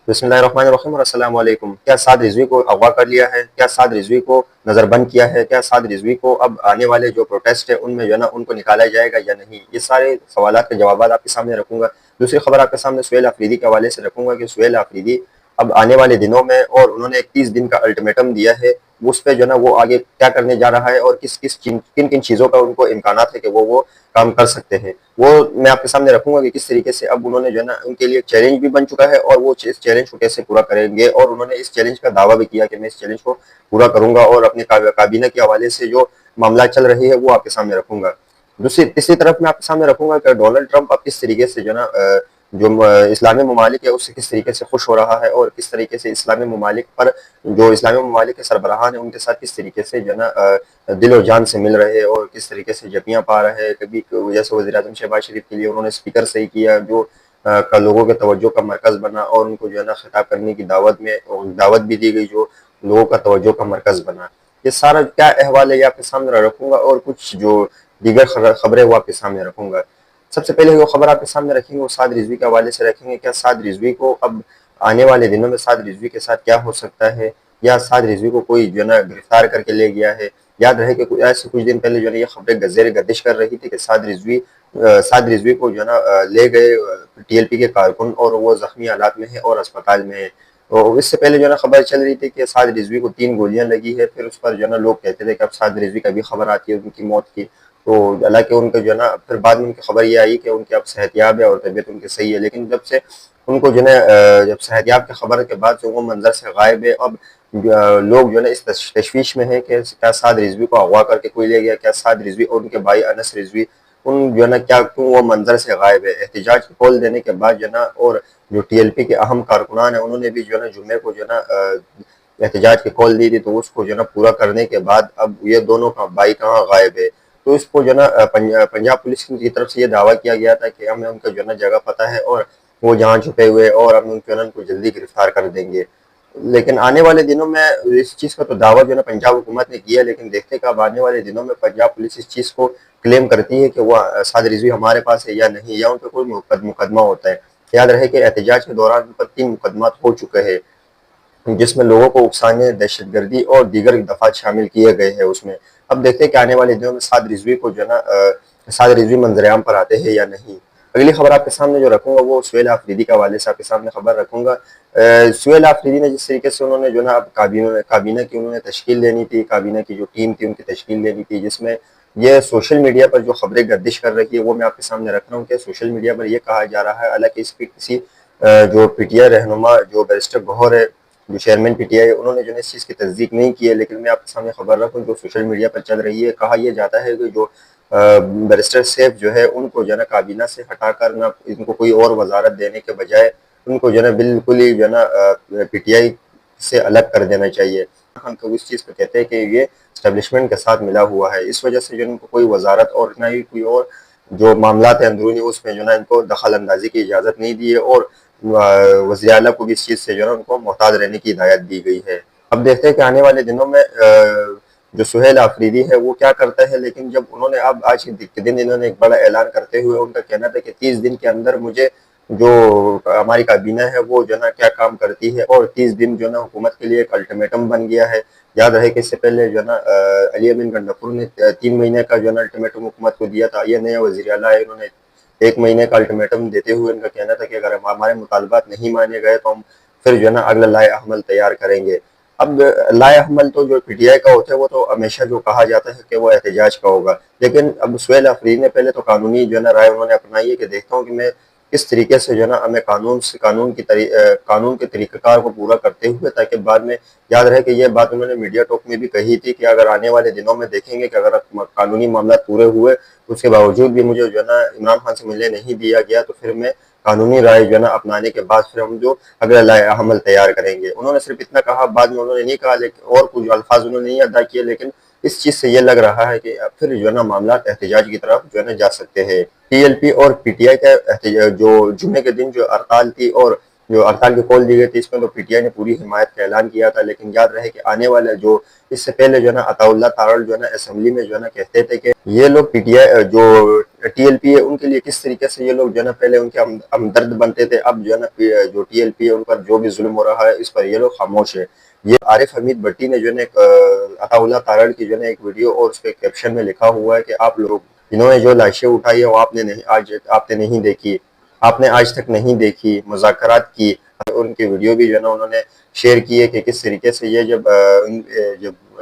बिस्मिल्लाहिर्रहमानिर्रहीम और अस्सलाम वालेकुम। क्या साद रिजवी को अगवा कर लिया है? क्या साद रिजवी को नज़रबंद किया है? क्या साद रिजवी को अब आने वाले जो प्रोटेस्ट है उनमें जो है ना उनको निकाला जाएगा या नहीं? ये सारे सवालात के जवाबात आपके सामने रखूंगा। दूसरी खबर आपके सामने सुहेल आफरीदी के हवाले से रखूंगा कि सुहेल आफरीदी अब आने वाले दिनों में, और उन्होंने 31 दिन का अल्टीमेटम दिया है, उस पे जो है ना वो आगे क्या करने जा रहा है और किन किन चीज़ों का उनको इम्कानात है कि वो काम कर सकते हैं, वो मैं आपके सामने रखूंगा कि किस तरीके से अब उन्होंने जो है ना उनके लिए चैलेंज भी बन चुका है और वो इस चैलेंज को कैसे पूरा करेंगे, और उन्होंने इस चैलेंज का दावा भी किया कि मैं इस चैलेंज को पूरा करूंगा और अपने काबीना के हवाले से जो मामला चल रही है वो आपके सामने रखूंगा। दूसरी तीसरी तरफ मैं आपके सामने रखूंगा कि डोनाल्ड ट्रंप अब किस तरीके से जो है ना जो इस्लामी ममालिक है उससे किस तरीके से खुश हो रहा है और किस तरीके से इस्लामी ममालिक पर जो इस्लामी ममालिक के सरबराहान है उनके साथ किस तरीके से जो है ना दिल और जान से मिल रहे हैं और किस तरीके से जपियाँ पा रहे हैं। कभी जैसे वज़ीर-ए-आज़म शहबाज शरीफ के लिए उन्होंने स्पीकर सही किया जो का लोगों के तवज्जो का मरकज़ बना और उनको जो है ना खिताब करने की दावत भी दी गई जो लोगों का तवज्जो का मरकज़ बना। ये सारा क्या अहवाल है ये आपके सामने रखूंगा और कुछ जो दीगर खबरें वो आपके सामने रखूंगा। सबसे पहले जो खबर आपके सामने रखेंगे वो साद रिजवी के हवाले से रखेंगे। क्या साद रिजवी को अब आने वाले दिनों में साद रिजवी के साथ क्या हो सकता है, या साद रिजवी को कोई जो है ना गिरफ्तार करके ले गया है? याद रहे कि ऐसे कुछ दिन पहले जो है ना ये खबरें गजेर गर्दिश कर रही थी कि साद रिजवी को जो है ना ले गए टीएलपी के कारकुन और वो जख्मी हालात में है और अस्पताल में है। तो इससे पहले जो है ना खबर चल रही थी कि साद रिजवी को 3 गोलियां लगी है, फिर उस पर जो है ना लोग कहते थे कि अब साद रिजवी का भी खबर आती है उनकी मौत की। तो हालांकि उनका जो है ना फिर बाद में उनकी खबर ये आई कि उनकी अब सेहतयाब है और तबीयत उनकी सही है, लेकिन जब से उनको जो है जब सेहतयाब की खबर के बाद से वो मंजर से गायब है। अब लोग जो है ना इस तशवीश में है कि क्या साद रिजवी को अगवा करके कोई ले गया, क्या साद रिजवी और उनके भाई अनस रिजवी उन जो है ना क्या क्यों वो मंजर से गायब है। एहतजाज की कॉल देने के बाद जो है ना और जो टीएलपी के अहम कारकुनान है उन्होंने भी जो है ना जुम्मे को जो है ना एहतजाज की कॉल दी थी, तो उसको जो है ना पूरा करने के बाद अब ये दोनों का भाई कहाँ गायब है। तो इसको जो है ना पंजाब पुलिस की तरफ से ये दावा किया गया था कि हमें उनका जो है ना जगह पता है और वो जहाँ छुपे हुए और हम उनको जल्दी गिरफ्तार कर देंगे। लेकिन आने वाले दिनों में इस चीज़ का तो दावा जो है ना पंजाब हुकूमत ने किया, लेकिन देखते कब आने वाले दिनों में पंजाब पुलिस इस चीज़ को क्लेम करती है कि वो साद रिजवी हमारे पास है या नहीं, या उन पर कोई मुकदमा होता है। याद रहे कि एहतजाज के दौरान उन पर 3 मुकदमा हो चुके हैं जिसमें लोगों को उकसाने, दहशतगर्दी और दीगर दफात शामिल किए गए हैं उसमें। अब देखते हैं कि आने वाले दिनों में साद रिजवी को जो है ना साद रिजवी मंजरेआम पर आते हैं या नहीं। अगली खबर आपके सामने जो रखूंगा वो सुहेल आफरीदी के हवाले से आपके सामने खबर रखूंगा। सुहेल आफरीदी ने जिस तरीके से उन्होंने जो है ना अब काबीना की उन्होंने तश्कील लेनी थी, काबीना की जो टीम थी उनकी तश्कील लेनी थी, जिसमें ये सोशल मीडिया पर जो खबरें गर्दिश कर रही है वो मैं आपके सामने रख रहा हूँ कि सोशल मीडिया पर यह कहा जा रहा है, हालांकि इस पर किसी जो पीटीआई रहनुमा जो बैरिस्टर गौहर है जो चेयरमैन पीटीआई उन्होंने जो है इस चीज़ की तस्दीक नहीं की है, लेकिन मैं आपके सामने खबर रखूँ जो सोशल मीडिया पर चल रही है। कहा यह जाता है कि जो बैरिस्टर सैफ जो है उनको जो है ना काबीना से हटाकर ना इनको कोई और वजारत देने के बजाय उनको जो है ना बिल्कुल ही जो है ना पीटीआई से अलग कर देना चाहिए। हम तो इस चीज़ को कहते हैं कि ये स्टैब्लिशमेंट के साथ मिला हुआ है, इस वजह से जो इनको कोई वजारत और ना ही कोई और जो मामलात है अंदरूनी उसमें जो है ना इनको दखल अंदाजी की इजाज़त नहीं दी है और वज़ीर आला को भी इस चीज़ से जो है उनको मोहताज रहने की हिदायत दी गई है। अब देखते हैं कि आने वाले दिनों में जो सुहेल आफरीदी है वो क्या करता है, लेकिन जब उन्होंने अब आज के दिन इन्होंने एक बड़ा ऐलान करते हुए उनका कहना था कि 30 दिन के अंदर मुझे जो हमारी काबीना है वो जो है ना क्या काम करती है, और 30 दिन जो है ना हुकूमत के लिए एक अल्टीमेटम बन गया है। याद रहे कि इससे पहले जो है ना अली अमीन गंडापुर ने 3 महीने का जो है ना अल्टीमेटम हुकूमत को दिया था। ये नया वज़ीर आला है, इन्होंने 1 महीने का अल्टीमेटम देते हुए उनका कहना था कि अगर हमारे मुतालबात नहीं माने गए तो हम फिर जो है ना अगला लाए अमल तैयार करेंगे। अब लाए अमल तो जो पीटीआई का होता है वो तो हमेशा जो कहा जाता है कि वो एहतजाज का होगा, लेकिन अब सुहेल आफरीदी ने पहले तो कानूनी जो है ना राय उन्होंने अपनाई है कि देखता हूँ कि मैं किस तरीके से जो है ना हमें कानून के तरीक़ेकार को पूरा करते हुए, ताकि बाद में याद रहे कि ये बात उन्होंने मीडिया टॉक में भी कही थी कि अगर आने वाले दिनों में देखेंगे कि अगर कानूनी मामला पूरे हुए उसके बावजूद भी मुझे जो है ना इमरान खान से मिलने नहीं दिया गया तो फिर मैं कानूनी राय जो है ना अपनाने के बाद फिर हम जो अगला लाए अमल तैयार करेंगे। उन्होंने सिर्फ इतना कहा, बाद में उन्होंने नहीं कहा, लेकिन और कुछ अल्फाज उन्होंने नहीं अदा किए, लेकिन इस चीज़ से ये लग रहा है कि फिर जो है ना मामला एहतजाज की तरफ जो है ना जा सकते हैं। टीएलपी और पीटीआई का जो जुम्मे के दिन जो हड़ताल थी और جو ہڑتال کی کال دی گئی تھی اس میں تو پی ٹی آئی نے پوری حمایت کا اعلان کیا تھا، لیکن یاد رہے کہ آنے والا جو اس سے پہلے جو ہے نا عطا اللہ تارڑ جو ہے نا اسمبلی میں جو ہے نا کہتے تھے کہ یہ لوگ پی ٹی آئی جو ٹی ایل پی ہے ان کے لیے کس طریقے سے یہ لوگ جو ہے نا پہلے ان کے ہمدرد بنتے تھے، اب جو ہے نا جو ٹی ایل پی ہے ان پر جو بھی ظلم ہو رہا ہے اس پر یہ لوگ خاموش ہے۔ یہ عارف حمید بھٹی نے جو ہے نا عطا اللہ تارڑ کی جو ہے نا ایک ویڈیو اور اس پہ کیپشن میں لکھا ہوا ہے کہ آپ لوگ جنہوں نے جو لاشیں اٹھائی ہے وہ آپ نے نہیں دیکھی، آپ نے آج تک نہیں دیکھی، مذاکرات کی، ان کی ویڈیو بھی جو ہے نا انہوں نے شیئر کی ہے کہ کس طریقے سے یہ جب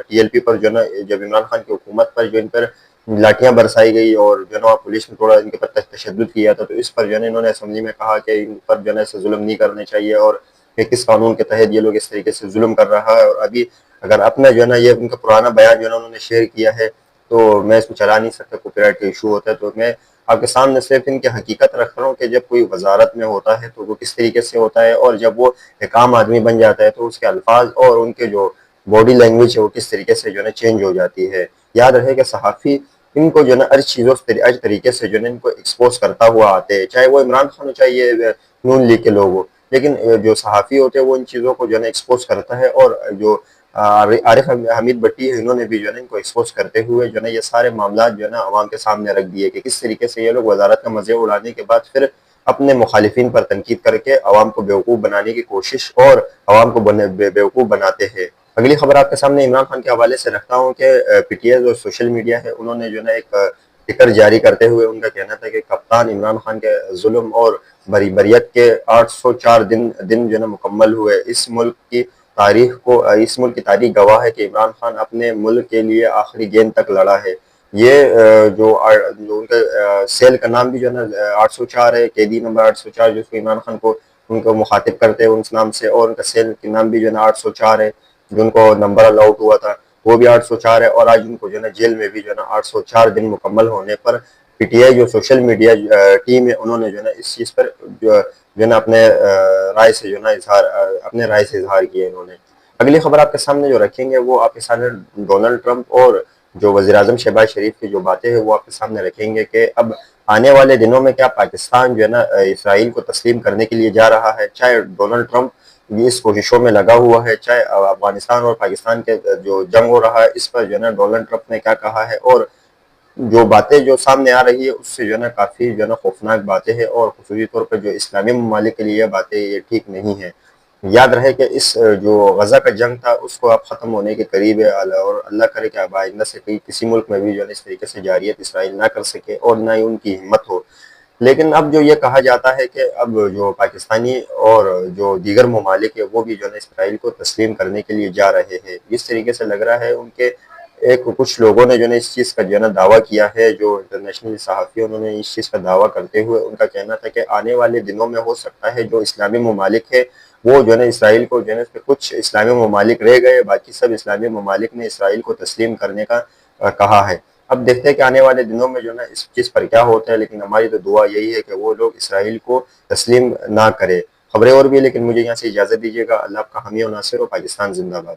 ٹی ایل پی پر جو ہے نا جب عمران خان کی حکومت پر جو ان پر لاٹیاں برسائی گئی اور جو ہے نا پولیس نے تھوڑا ان کے پر تشدد کیا تھا، تو اس پر جو ہے نا انہوں نے اسمبلی میں کہا کہ ان پر جو ہے نا ایسے ظلم نہیں کرنے چاہیے اور کہ کس قانون کے تحت یہ لوگ اس طریقے سے ظلم کر رہا ہے۔ اور ابھی اگر اپنا جو ہے نا یہ ان کا پرانا بیان جو ہے نا انہوں نے شیئر کیا ہے تو میں اس کو چلا نہیں سکتا، کاپی رائٹ کا ایشو ہوتا ہے، تو میں آپ کے سامنے صرف ان کی حقیقت رکھ رہا ہوں کہ جب کوئی وزارت میں ہوتا ہے تو وہ کس طریقے سے ہوتا ہے، اور جب وہ ایک عام آدمی بن جاتا ہے تو اس کے الفاظ اور ان کے جو باڈی لینگویج ہے وہ کس طریقے سے جو ہے نا چینج ہو جاتی ہے۔ یاد رہے کہ صحافی ان کو جو ہے نا ہر چیزوں سے ہر طریقے سے جو ہے نا ان کو ایکسپوز کرتا ہوا آتے ہیں، چاہے وہ عمران خان ہو چاہے یہ نون لیگ کے لوگ ہو، لیکن جو صحافی ہوتے ہیں وہ ان چیزوں کو جو ہے نا ایکسپوز کرتا ہے، اور جو عارف حمید بھٹی ہے انہوں نے بھی جو ہے نا ان کو ایکسپوز کرتے ہوئے جو ہے نا یہ سارے معاملات جو ہے نا عوام کے سامنے رکھ دیے کہ کس طریقے سے یہ لوگ وزارت کا مزے اڑانے کے بعد پھر اپنے مخالفین پر تنقید کر کے عوام کو بیوقوف بنانے کی کوشش اور عوام کو بیوقوف بناتے ہیں۔ اگلی خبر آپ کے سامنے عمران خان کے حوالے سے رکھتا ہوں کہ پی ٹی آئی جو سوشل میڈیا ہے انہوں نے جو ہے نا ایک ٹکر جاری کرتے ہوئے ان کا کہنا تھا کہ کپتان عمران خان کے ظلم اور بریت کے 804 دن جو ہے نا مکمل ہوئے۔ اس ملک کی تاریخ گواہ ہے کہ عمران خان اپنے ملک کے لیے آخری گیند تک لڑا ہے۔ یہ جو ان کا سیل کا نام بھی جو ہے نا 804 ہے، قیدی نمبر 804 جو عمران خان کو ان کو مخاطب کرتے ہیں اس نام سے، اور ان کا سیل کا نام بھی جو ہے نا 804 ہے، جو ان کو نمبر الاؤٹ ہوا تھا وہ بھی 804 ہے، اور آج ان کو جو ہے نا جیل میں بھی جو ہے نا 804 دن مکمل ہونے پر پی ٹی آئی جو سوشل میڈیا ٹیم ہے انہوں نے جو ہے نا اس چیز پر جو ہے نا اپنے رائے سے جو ہے نا اظہار کیا انہوں نے۔ اگلی خبر آپ کے سامنے جو رکھیں گے وہ آپ کے سامنے ڈونلڈ ٹرمپ اور جو وزیر اعظم شہباز شریف کی جو باتیں ہیں وہ آپ کے سامنے رکھیں گے کہ اب آنے والے دنوں میں کیا پاکستان جو ہے نا اسرائیل کو تسلیم کرنے کے لیے جا رہا ہے، چاہے ڈونلڈ ٹرمپ اس کوششوں میں لگا ہوا ہے، چاہے افغانستان اور پاکستان کے جو جنگ ہو رہا ہے اس پر جو ہے نا ڈونلڈ ٹرمپ نے کیا کہا ہے، اور جو باتیں جو سامنے آ رہی ہے اس سے جو ہے نا کافی جو ہے نا خوفناک باتیں ہیں، اور خصوصی طور پر جو اسلامی ممالک کے لیے یہ باتیں یہ ٹھیک نہیں ہیں۔ یاد رہے کہ اس جو غزہ کا جنگ تھا اس کو اب ختم ہونے کے قریب ہے، اور اللہ کرے کہ اب آئندہ سے کسی ملک میں بھی جو ہے اس طریقے سے جاریت اسرائیل نہ کر سکے اور نہ ہی ان کی ہمت ہو۔ لیکن اب جو یہ کہا جاتا ہے کہ اب جو پاکستانی اور جو دیگر ممالک ہے وہ بھی جو ہے اسرائیل کو تسلیم کرنے کے لیے جا رہے ہیں، اس طریقے سے لگ رہا ہے ان کے کچھ لوگوں نے جو ہے اس چیز کا جو ہے نا دعویٰ کیا ہے، جو انٹرنیشنل صحافی انہوں نے اس چیز کا دعویٰ کرتے ہوئے ان کا کہنا تھا کہ آنے والے دنوں میں ہو سکتا ہے جو اسلامی ممالک ہے وہ جو ہے نا اسرائیل کو جو ہے نا کچھ اسلامی ممالک رہ گئے، باقی سب اسلامی ممالک نے اسرائیل کو تسلیم کرنے کا کہا ہے۔ اب دیکھتے ہیں کہ آنے والے دنوں میں جو ہے نا اس چیز پر کیا ہوتا ہے، لیکن ہماری تو دعا یہی ہے کہ وہ لوگ اسرائیل کو تسلیم نہ کرے۔ خبریں اور بھی، لیکن مجھے یہاں سے اجازت دیجیے گا۔ اللہ آپ کا حامی و ناصر ہو۔ پاکستان زندہ باد۔